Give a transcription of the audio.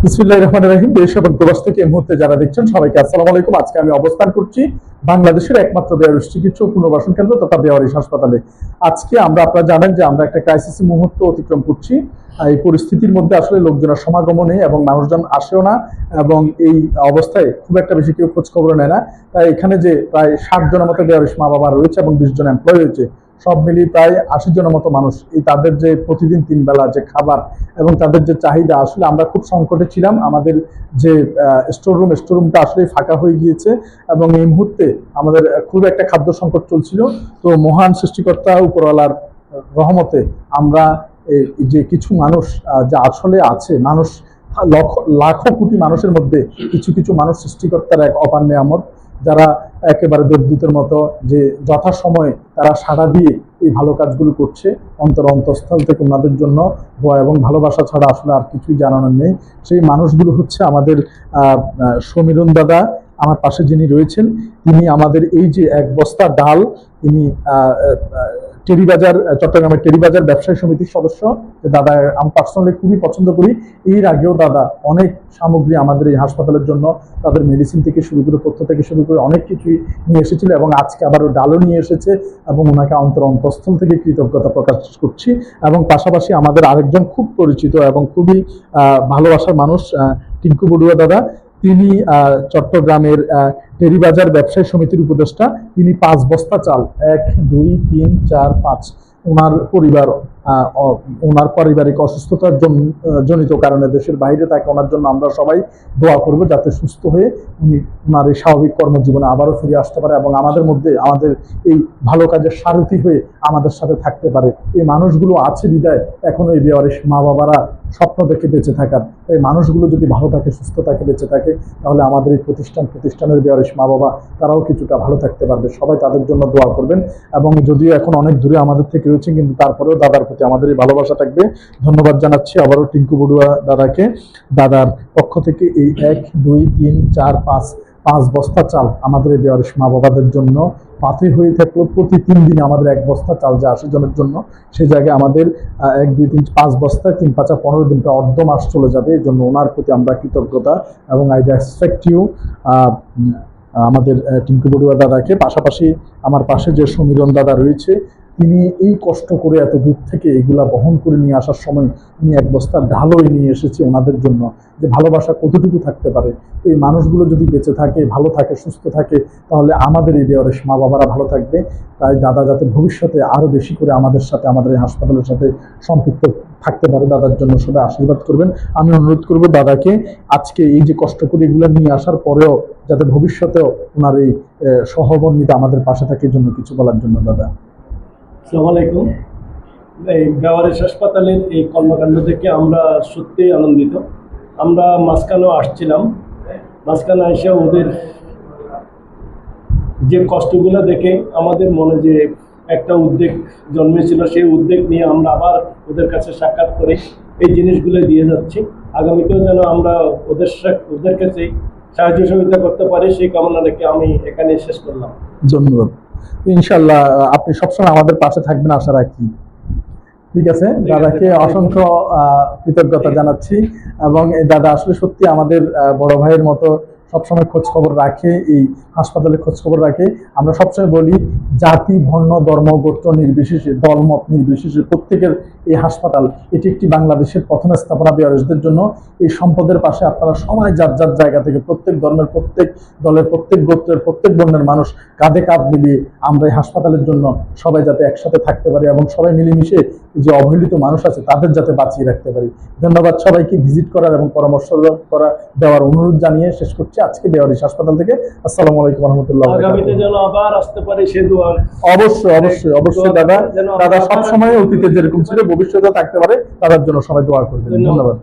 বিসমিল্লাহির রহমানির রহিম। দেশ এবং প্রবাস থেকে এই মুহূর্তে যারা দেখছেন সবাইকে আসসালামু আলাইকুম। আজকে আমি অবস্থান করছি বাংলাদেশের একমাত্র বেয়ারিশ চিকিৎসা ও পুনর্বাসন কেন্দ্র তথা বেয়ারিশ হাসপাতালে। আজকে আপনারা জানেন যে আমরা একটা ক্রাইসিস মুহূর্ত অতিক্রম করছি। এই পরিস্থিতির মধ্যে আসলে লোকজনের সমাগম নেই এবং মানুষজন আসেও না, এবং এই অবস্থায় খুব একটা বেশি কেউ খোঁজ খবর নেয় না। তাই এখানে যে প্রায় 60 জনের মতো বেয়ারিশ মা বাবা রয়েছে এবং 20 জন এমপ্লয় রয়েছে, সব মিলিয়ে প্রায় 80 জনের মতো মানুষ। এই তাদের যে প্রতিদিন 3 বেলা যে খাবার এবং তাদের যে চাহিদা, আসলে আমরা খুব সংকটে ছিলাম। আমাদের যে স্টোররুমটা আসলে ফাঁকা হয়ে গিয়েছে এবং এই মুহূর্তে আমাদের খুব একটা খাদ্য সংকট চলছিল। তো মহান সৃষ্টিকর্তা উপরওয়ালার রহমতে আমরা যে কিছু মানুষ যা আসলে আছে, মানুষ লাখো কোটি মানুষের মধ্যে কিছু কিছু মানুষ সৃষ্টিকর্তার এক অপার নেয়ামত, যারা একেবারে দেবদূতের মতো যে যথাসময়ে তারা সাড়া দিয়ে এই ভালো কাজগুলো করছে। অন্তঃস্থল থেকে ওনাদের জন্য দোয়া এবং ভালোবাসা ছাড়া আসলে আর কিছুই জানানোর নেই। সেই মানুষগুলো হচ্ছে আমাদের সমীরণ দাদা, আমার পাশে যিনি রয়েছেন, তিনি আমাদের এই যে এক বস্তা ডাল, তিনি টেরিবাজার, চট্টগ্রামের টেরিবাজার ব্যবসায়ী সমিতির সদস্য। দাদা আমি পার্সোনালি খুবই পছন্দ করি। এর আগেও দাদা অনেক সামগ্রী আমাদের এই হাসপাতালের জন্য, তাদের মেডিসিন থেকে শুরু করে পথ্য থেকে শুরু করে অনেক কিছুই নিয়ে এসেছিল এবং আজকে আবারও ডালও নিয়ে এসেছে এবং ওনাকে অন্তঃস্থল থেকে কৃতজ্ঞতা প্রকাশ করছি। এবং পাশাপাশি আমাদের আরেকজন খুব পরিচিত এবং খুবই ভালোবাসার মানুষ, টিঙ্কু বড়ুয়া দাদা, তিনি চট্টগ্রামের টেরিবাজার ব্যবসায়ী সমিতির উপদেষ্টা। তিনি 5 বস্তা চাল, 1 2 3 4 5, ওনার পারিবারিক অসুস্থতার জনিত কারণে দেশের বাইরে থাকে। ওনার জন্য আমরা সবাই দোয়া করব যাতে সুস্থ হয়ে উনি ওনার এই স্বাভাবিক কর্মজীবনে আবারও ফিরে আসতে পারে এবং আমাদের মধ্যে আমাদের এই ভালো কাজের সারথি হয়ে আমাদের সাথে থাকতে পারে। এই মানুষগুলো আছে বিদায় এখনো এই বেয়ারিশ মা বাবারা স্বপ্ন দেখে বেঁচে থাকার। এই মানুষগুলো যদি ভালো থাকে, সুস্থ থাকে, বেঁচে থাকে, তাহলে আমাদের এই প্রতিষ্ঠানের বেয়ারিশ মা বাবা তারাও কিছুটা ভালো থাকতে পারবে। সবাই তাদের জন্য দোয়া করবেন। এবং যদিও এখন অনেক দূরে আমাদের থেকে রয়েছে, কিন্তু তারপরেও দাদার প্রতি আমাদের এই ভালোবাসা থাকবে। ধন্যবাদ জানাচ্ছি আবারও টিঙ্কু বড়ুয়া দাদাকে। দাদার পক্ষ থেকে এই 1 2 3 4 5 বস্তা চাল আমাদের এই বেয়ারিশ মা বাবাদের জন্য পাথে হয়ে থাকলো। প্রতি 3 দিনে আমাদের 1 বস্তা চাল, যা 80 জনের জন্য, সেই জায়গায় আমাদের 1 2 3 5 বস্তায় 3 5 15 দিনটা অর্ধ মাস চলে যাবে। এই জন্য ওনার প্রতি আমরা কৃতজ্ঞতা এবং আই রেসপেক্ট ইউ আমাদের টিঙ্কু বড়ুয়া দাদাকে। পাশাপাশি আমার পাশে যে সমীরণ দাদা রয়েছে, তিনি এই কষ্ট করে এত দূর থেকে এগুলা বহন করে নিয়ে আসার সময় উনি 1 বস্তা ঢালও নিয়ে এসেছে ওনাদের জন্য। যে ভালোবাসা কতটুকু থাকতে পারে। এই মানুষগুলো যদি বেঁচে থাকে, ভালো থাকে, সুস্থ থাকে, তাহলে আমাদের এই বেয়ারিশ মা বাবারা ভালো থাকবে। তাই দাদা যাতে ভবিষ্যতে আরো বেশি করে আমাদের সাথে, আমাদের এই হাসপাতালের সাথে সম্পৃক্ত থাকতে পারে, দাদার জন্য সবাই আশীর্বাদ করবেন। আমি অনুরোধ করব দাদাকে আজকে এই যে কষ্ট করে এগুলো নিয়ে আসার পরেও যাতে ভবিষ্যতেও ওনার এই সহবর্ণীতে আমাদের পাশে থাকে, জন্য কিছু বলার জন্য। দাদা আসসালামু আলাইকুম। এই বেয়ারিশ হাসপাতালের এই কর্মকাণ্ড থেকে আমরা সত্যিই আনন্দিত। আমরা মাঝখানেও আসছিলাম, মাঝখানে এসে ওদের যে কষ্টগুলো দেখে আমাদের মনে যে একটা উদ্বেগ জন্মেছিল, সেই উদ্বেগ নিয়ে আমরা আবার ওদের কাছে সাক্ষাৎ করে এই জিনিসগুলো দিয়ে যাচ্ছি। আগামীতেও যেন আমরা ওদের কাছে সাহায্য সহযোগিতা করতে পারি, সেই কামনা রেখে আমি এখানে শেষ করলাম। ধন্যবাদ। ইনশাল্লাহ আপনি সবসময় আমাদের পাশে থাকবেন আশা রাখি। ঠিক আছে, দাদাকে অসংখ্য কৃতজ্ঞতা জানাচ্ছি। এবং এই দাদা আসলে সত্যি আমাদের বড় ভাইয়ের মতো সবসময় খোঁজ খবর রাখে, এই হাসপাতালে খোঁজ খবর রাখে। আমরা সবসময় বলি, জাতি, বর্ণ, ধর্ম, গোত্র নির্বিশেষে, দলমত নির্বিশেষে প্রত্যেকের এই হাসপাতাল এটি একটি বাংলাদেশের প্রথম স্থাপনা বেয়ারিশদের জন্য। এই সম্পদের পাশে আপনারা সবাই যার যার জায়গা থেকে, প্রত্যেক ধর্মের, প্রত্যেক দলের, প্রত্যেক গোত্রের, প্রত্যেক বর্ণের মানুষ কাঁধে কাঁধ মিলিয়ে আমরা এই হাসপাতালের জন্য সবাই যাতে একসাথে থাকতে পারি এবং সবাই মিলেমিশে যে অবহেলিত মানুষ আছে তাদের যাতে বাঁচিয়ে রাখতে পারি। ধন্যবাদ সবাইকে ভিজিট করার এবং পরামর্শ দেওয়ার অনুরোধ জানিয়ে শেষ করছি আজকে বেয়ারিশ হাসপাতাল থেকে। আসসালামু আলাইকুম ওয়া রাহমাতুল্লাহি ওয়া বারাকাতুহু। আগামীতে যেন আবার আসতে পারি সে দোয়া। অবশ্যই দাদা সবসময় অতীতে যেরকম ছিল ভবিষ্যতে থাকতে পারে, তাদের জন্য সবাই দোয়া করবেন। ধন্যবাদ।